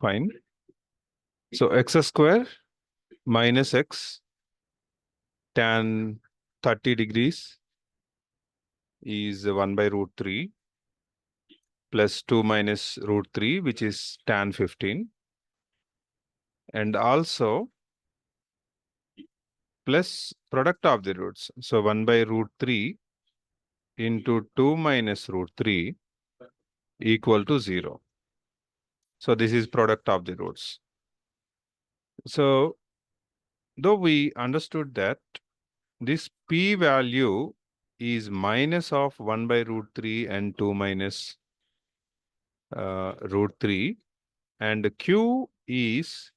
Fine. So x square minus x tan 30 degrees is 1 by root 3 plus 2 minus root 3, which is tan 15. And also plus product of the roots. So 1 by root 3 into 2 minus root 3 equal to 0. So this is product of the roots. So though we understood that this p value is minus of 1 by root 3 and 2 minus root 3, and q is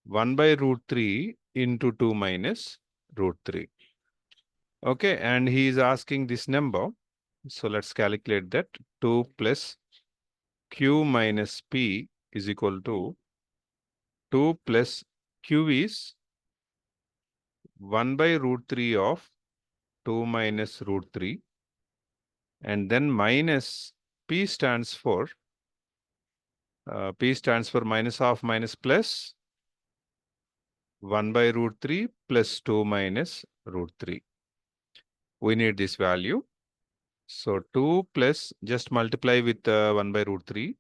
1 by root 3 into 2 minus root 3. Okay, and he is asking this number. So let's calculate that. 2 plus q minus p is equal to 2 plus q is 1 by root 3 of 2 minus root 3, and then minus p stands for minus of minus plus 1 by root 3 plus 2 minus root 3. We need this value. So 2 plus, just multiply with 1 by root 3.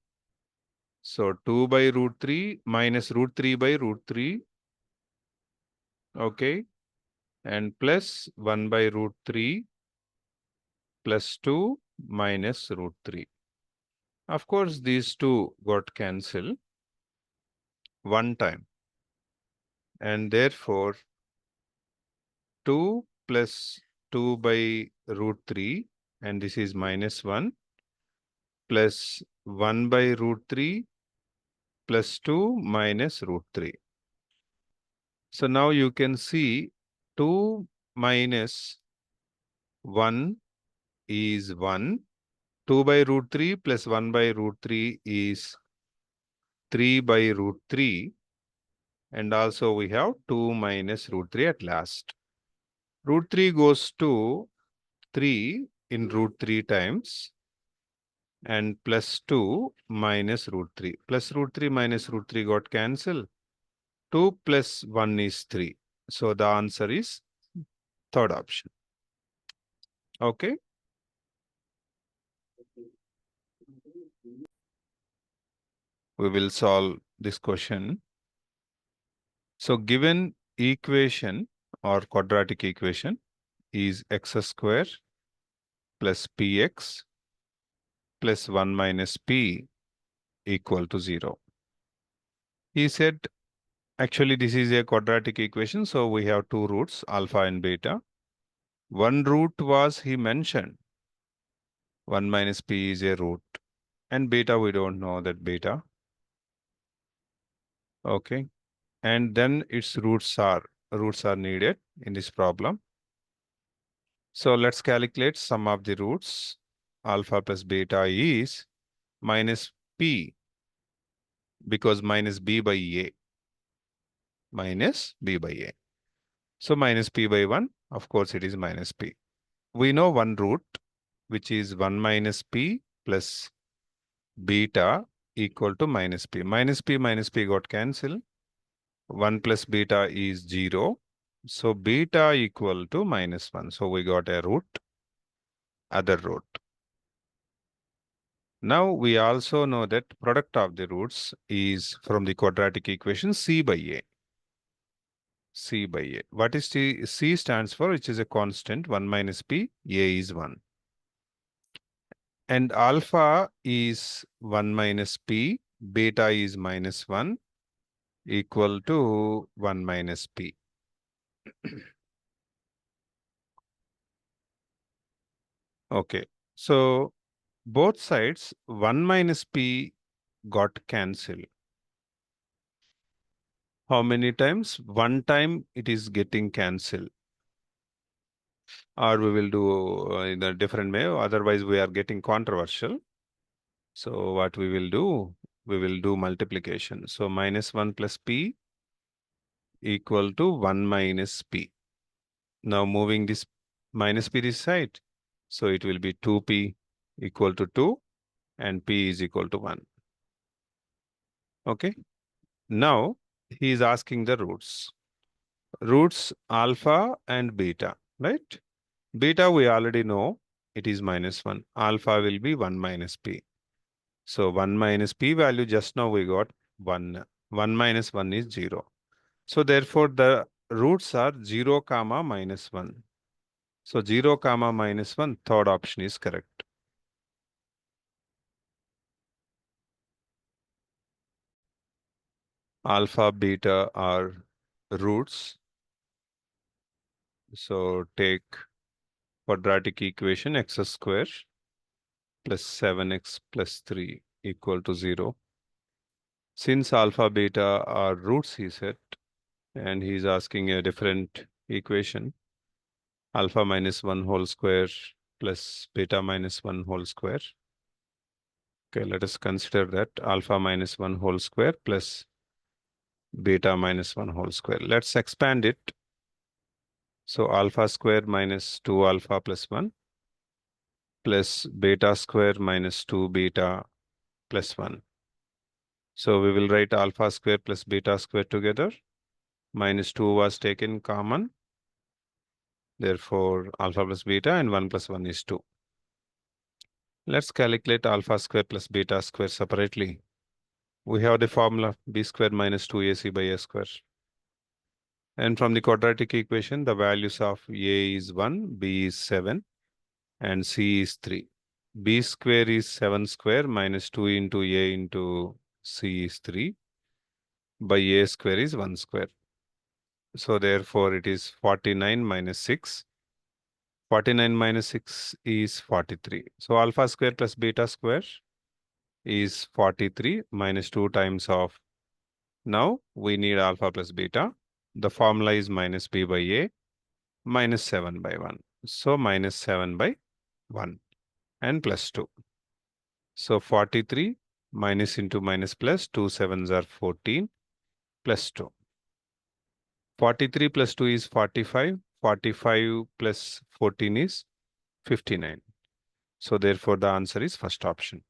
So 2 by root 3 minus root 3 by root 3. Okay. And plus 1 by root 3 plus 2 minus root 3. Of course, these two got cancelled one time. And therefore, 2 plus 2 by root 3, and this is minus 1, plus 1 by root 3 plus 2 minus root 3. So now you can see 2 minus 1 is 1. 2 by root 3 plus 1 by root 3 is 3 by root 3. And also we have 2 minus root 3 at last. Root 3 goes to 3 in root 3 times, and plus 2 minus root 3. Plus root 3 minus root 3 got cancelled. 2 plus 1 is 3. So the answer is third option. Okay. We will solve this question. So given equation or quadratic equation is x square plus px plus 1 minus p equal to 0. He said, actually this is a quadratic equation, so we have two roots, alpha and beta. One root was he mentioned 1 minus p is a root, and beta we don't know that beta. Okay, and then its roots are needed in this problem. So let's calculate sum of the roots. Alpha plus beta is minus p, because minus b by a. Minus b by a. So minus p by 1, of course it is minus p. We know one root, which is 1 minus p plus beta equal to minus p. Minus p got cancelled. 1 plus beta is 0. So beta equal to minus 1. So we got a root, other root. Now we also know that product of the roots is from the quadratic equation c by a. C by a. What is c? C stands for, which is a constant, 1 minus p, a is 1. And alpha is 1 minus p, beta is minus 1, equal to 1 minus p. Okay, so both sides 1 minus p got cancelled. How many times? One time it is getting cancelled. Or we will do in a different way, otherwise we are getting controversial. So what we will do? We will do multiplication. So minus 1 plus p equal to 1 minus p. Now moving this minus p this side, so it will be 2p equal to 2 and P is equal to 1. Okay. Now he is asking the roots. Roots alpha and beta, right? Beta we already know it is -1. Alpha will be 1 minus P. So 1 minus P value just now we got 1. 1 minus 1 is 0. So therefore the roots are 0 comma -1. So 0 comma -1, third option is correct. Alpha, beta are roots. So take quadratic equation x square plus 7x plus 3 equal to 0. Since alpha, beta are roots, he said, and he's asking a different equation. Alpha minus 1 whole square plus beta minus 1 whole square. Okay, let us consider that alpha minus 1 whole square plus beta minus 1 whole square. Let's expand it. So alpha square minus 2 alpha plus 1 plus beta square minus 2 beta plus 1. So we will write alpha square plus beta square together. Minus 2 was taken common. Therefore, alpha plus beta and 1 plus 1 is 2. Let's calculate alpha square plus beta square separately. We have the formula b square minus 2ac by a square. And from the quadratic equation, the values of a is 1, b is 7, and c is 3. B square is 7 square minus 2 into a into c is 3. By a square is 1 square. So therefore it is 49 minus 6. 49 minus 6 is 43. So alpha square plus beta square is 43 minus 2 times of. Now we need alpha plus beta. The formula is minus b by a minus 7 by 1. So minus 7 by 1 and plus 2. So 43 minus into minus plus 2 sevens are 14 plus 2. 43 plus 2 is 45. 45 plus 14 is 59. So therefore the answer is first option.